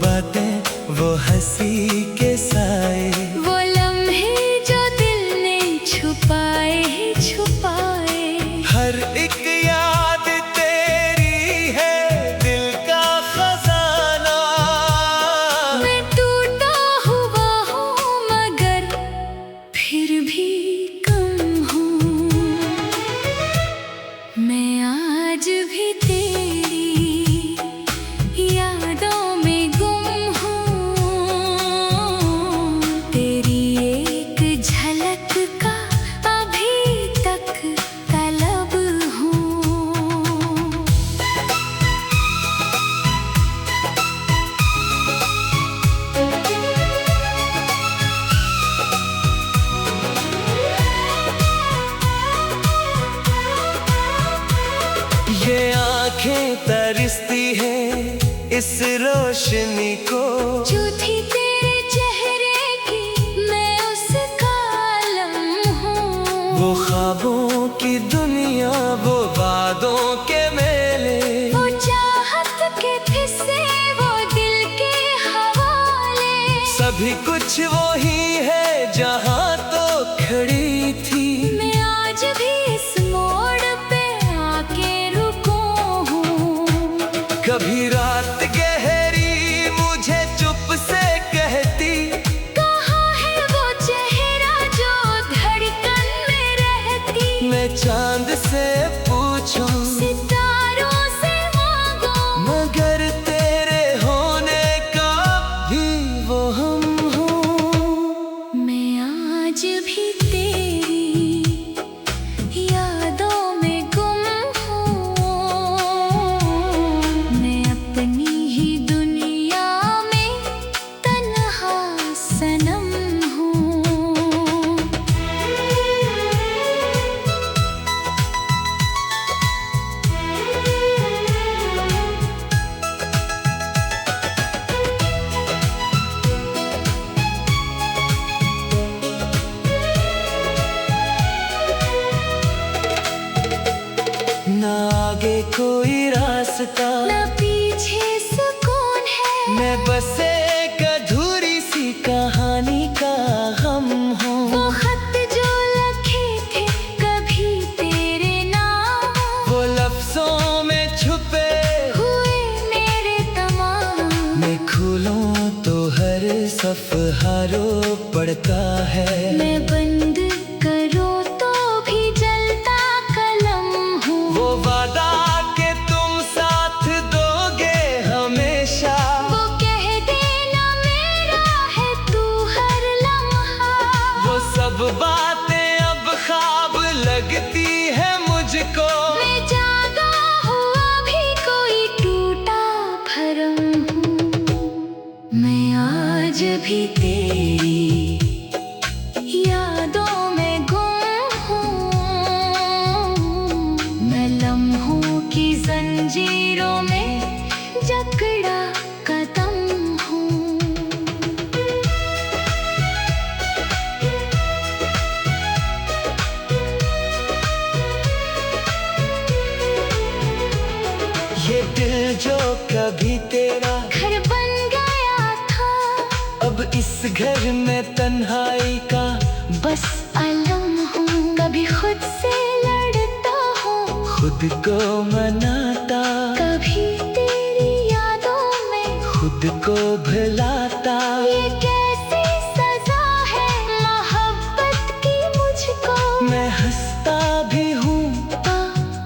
बातें, वो हंसी के साए, वो लम्हे जो दिल ने छुपाए छुपाए। हर एक याद तेरी है दिल का खजाना। मैं टूटा हुआ हूँ मगर फिर भी कम हूँ। मैं आज भी तेरी यादों में गुम हूँ। तेरी एक झलक का अभी तक तलब हूँ। ये आंखें तरसती हैं इस रोशनी को, जो थी तेरे चेहरे की मैं उसका आलम हूँ। वो ख्वाबों की दुनिया, वो वादों के मेले, वो चाहत के किस्से, वो दिल के हवाले। सभी कुछ वो ही है जहाँ तो खड़ी थी। मैं आज भी इस मोड़ पे आके रुको हूँ। कभी रात गहरी मुझे चुप से कहती, कहाँ है वो चेहरा जो धड़कन में रहती। मैं चांद से पूछूं, सितारों से मांगो, मगर तेरे होने का भी वो हम हूँ। मैं आज भी तेरी यादों में गुम हूँ। मैं अपनी ही दुनिया में तन्हा सनम हूँ। ना आगे कोई रास्ता, न पीछे सुकून है। मैं बस एक अधूरी सी कहानी का हम हूँ। वो खत जो लिखे थे कभी तेरे नाम, वो लफ्जों में छुपे हुए मेरे तमाम। मैं खोलूं तो हर सफ़हा रो पड़ता है। मैं बंद करो तो भी जलता कलम हूँ। वो वादा के तुम साथ दोगे हमेशा, वो कह देना मेरा है तू हर लम्हा। वो सब बातें अब ख्वाब लगती है मुझको। मैं जागा हुआ भी कोई टूटा भरम हूँ। मैं आज भी तेरी यादों में गुम हूँ। मैं लम्हों की जंजीरों में जकड़ा कदम हूँ। ये दिल जो कभी तेरा घर बन गया था, अब इस घर में तन्हाई का बस अलम हूँ। कभी खुद से लड़ता हूँ, खुद को मनाता, कभी तेरी यादों में खुद को भुलाता। ये कैसी सजा है मोहब्बत की मुझको। मैं हंसता भी हूँ, तो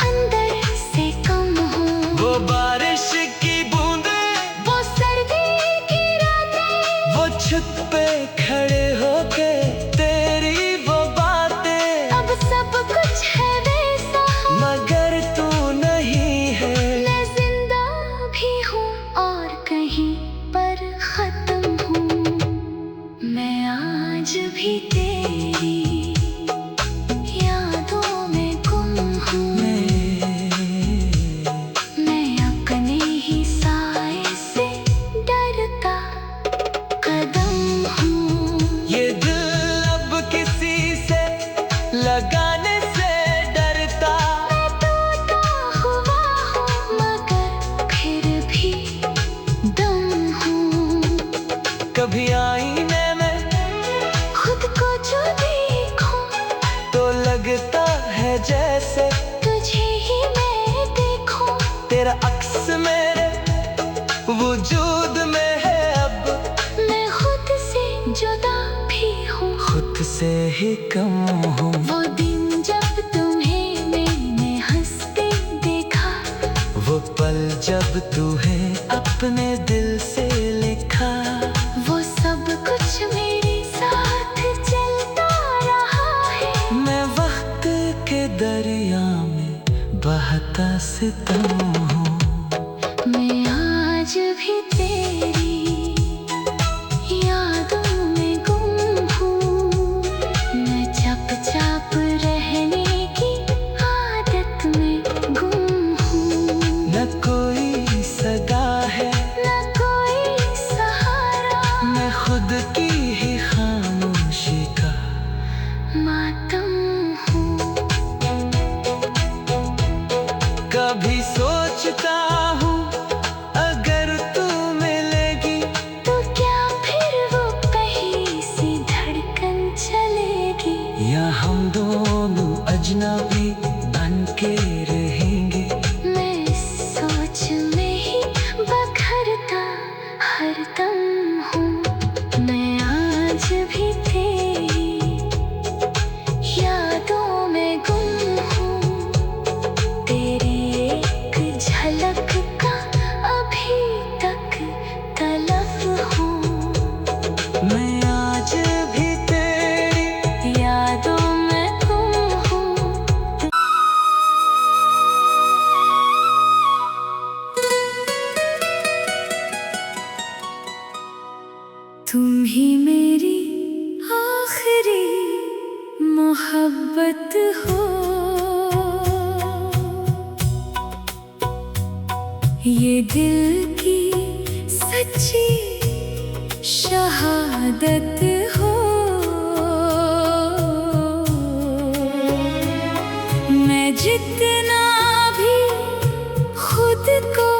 अंदर से कम हूँ। वो बारिश की बूंदें, वो सर्दी की रातें, वो छत पे खड़े होके तेरी वो बातें। अब सब कुछ है वैसा मगर तू नहीं है। मैं जिंदा भी हूँ और कहीं पर खत्म हूँ। मैं आज भी तेरी यादों में गुम हूँ। मैं अपने ही साए से डरता कदम हूँ। कभी आईने में खुद को जो देखूं तो लगता है जैसे तुझे ही मैं देखूं। तेरा अक्स मेरे वजूद में है अब। मैं खुद से जुदा भी हूँ, खुद से ही कम हूँ। वो दिन जब तुम्हें मैंने हंसते देखा, वो पल जब तुम्हें अपने दिल से लिखा, वो सब कुछ मेरे साथ चलता रहा है। मैं वक्त के दरिया में बहता सितम हूँ। मैं आज भी तेरी यादों में गुम हूँ। मैं चुपचाप रहने की आदत में गुम हूँ। न कोई सगा है न कोई सहारा, मैं खुद की ही खामोशी का मातम हूँ। कभी सोचता हूँ अगर तू मिलेगी तो क्या फिर वो कहीं सी धड़कन चलेगी, या हम दोनों अजनबी बन के रहेंगे। मैं इस सोच में ही बखरता हरदम हूँ। मैं आज भी तेरी यादों में गुम हूँ। तेरी एक झलक का अभी तक तलब हूँ। मैं आज भी तेरी यादों में गुम हूँ। तुम ही मेरी आखिरी मोहब्बत हो, ये दिल की सच्ची शहादत हो। मैं जितना भी खुद को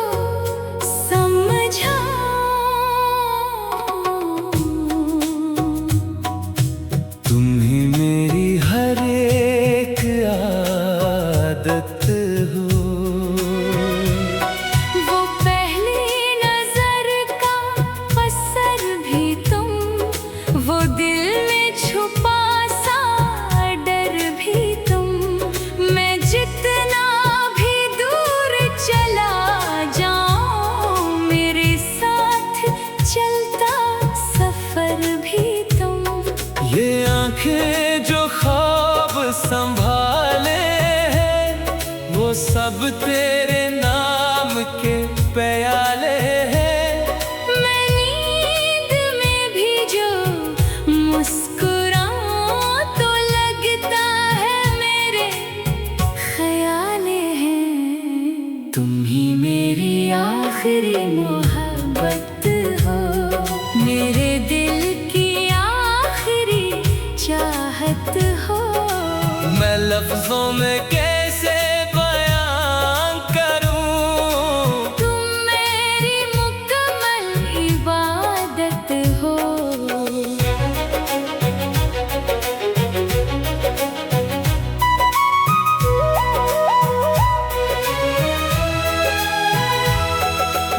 समझा, तुम ही मेरी हर एक आदत हो। वो पहली नजर का असर भी तुम, वो दिल में छुपा सा डर भी तुम। मैं जितना भी दूर चला जाऊं, मेरे साथ चलता सफर भी तुम। ये आंखें जो ख्वाब संभाले हैं, वो सब तेरे नाम के प्याले हैं। मैं नींद में भी जो मुस्कुराऊं तो लगता है मेरे ख्याल हैं। तुम ही मेरी आखिरी मोहब्बत हो, मेरे दिल की आखिरी चाहत हो। मैं लफ्जों में कैसे बयां करूं, तुम मेरी मुकम्मल इबादत हो।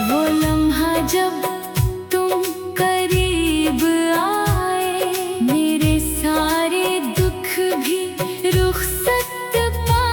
वो लम्हा जब तुम करीब आए, मेरे सारे दुख भी रुखसत पा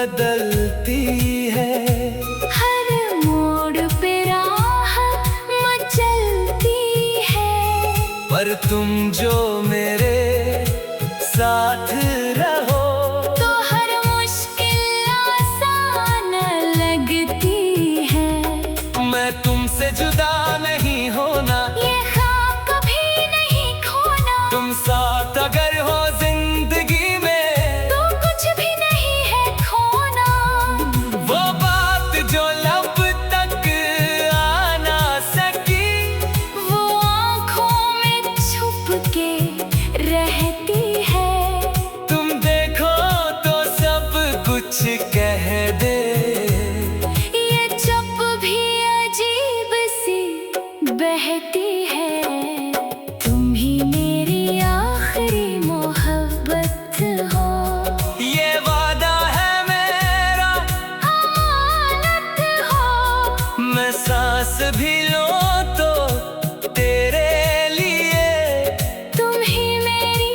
बदलती है। हर मोड़ पे राह मचलती है। पर तुम जो मेरे साथ रहो तो हर मुश्किल आसान लगती है। मैं तुमसे जुदा नहीं होना, ये ख्वाब कभी नहीं खोना। तुम साथ अगर हो जिंदगी में तो कुछ भी नहीं है खोना। वो बात जो लब तक आ ना सकी, वो आँखों में छुप के रहती है। तुम देखो तो सब कुछ कह दे। ये चुप भी अजीब सी बहती है। तुम ही मेरी आखिरी मोहब्बत हो। ये वादा है मेरा, अमानत हो। मैं सांस भी लूं तो तेरे लिए। तुम ही मेरी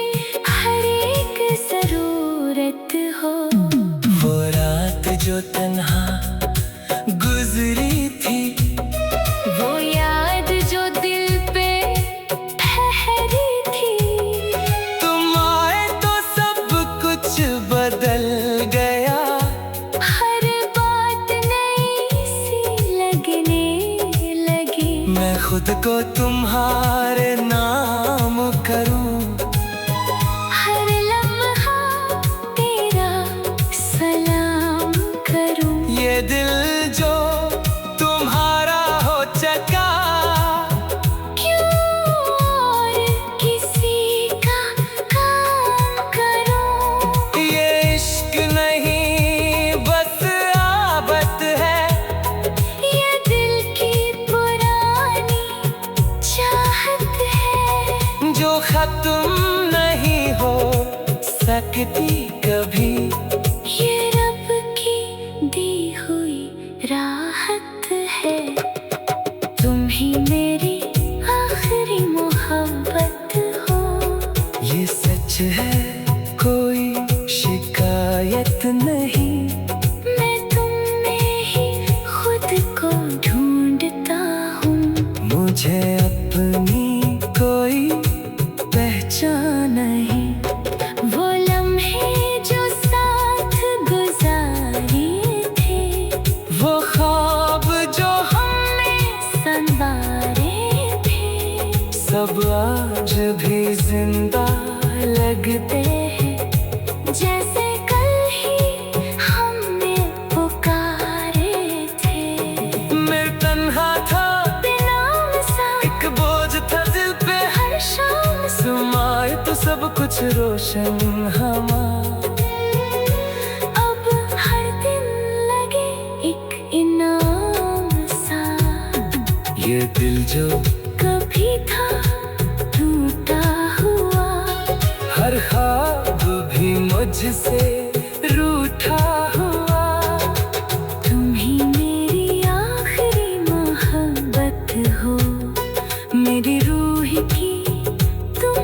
हर एक जरूरत हो। वो रात जो तन्हा गुजरी थी, वो याद जो दिल पे ठहरी थी। तुम आए तो सब कुछ बदल गया। हर बात नई सी लगने लगी। मैं खुद को तुम्हारे नाम करूं, हर लम्हा तेरा सलाम करूं। ये दिल जो तुम्हारा हो चका, क्यों और किसी का काम करूं। ये इश्क नहीं बस आदत है। ये दिल की पुरानी चाहत है। जो खत्म नहीं हो सकती कभी। ये रब की दी हुई राहत है। तुम ही मेरी आखिरी मोहब्बत हो। ये सच है, कोई शिकायत नहीं। मैं तुम में ही खुद को ढूंढता हूँ। मुझे अपनी कोई पहचान नहीं। वो लम्हे जो साथ गुजारे थे, वो ख्वाब जो हमने संवारे थे। सब आज भी जिंदा लगते हैं। जैसे कल ही हमने पुकारे थे। मैं तन्हा था, बेनाम सा एक बोझ था दिल पे। हर शाम तुम आए तो सब कुछ रोशन हमारा। अब हर दिन लगे एक इनाम सा। ये दिल जो कभी था टूटा हुआ, हर ख्वाब भी मुझसे रूठा हुआ। तुम ही मेरी आखिरी मोहब्बत हो। मेरी रूह की तुम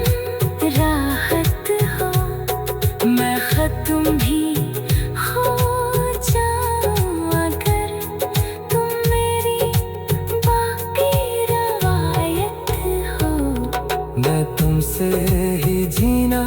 राहत हो। मैं खत्म भी हो जाऊं अगर तुम मेरी बाकी रवायत हो। मैं तुमसे ही जीना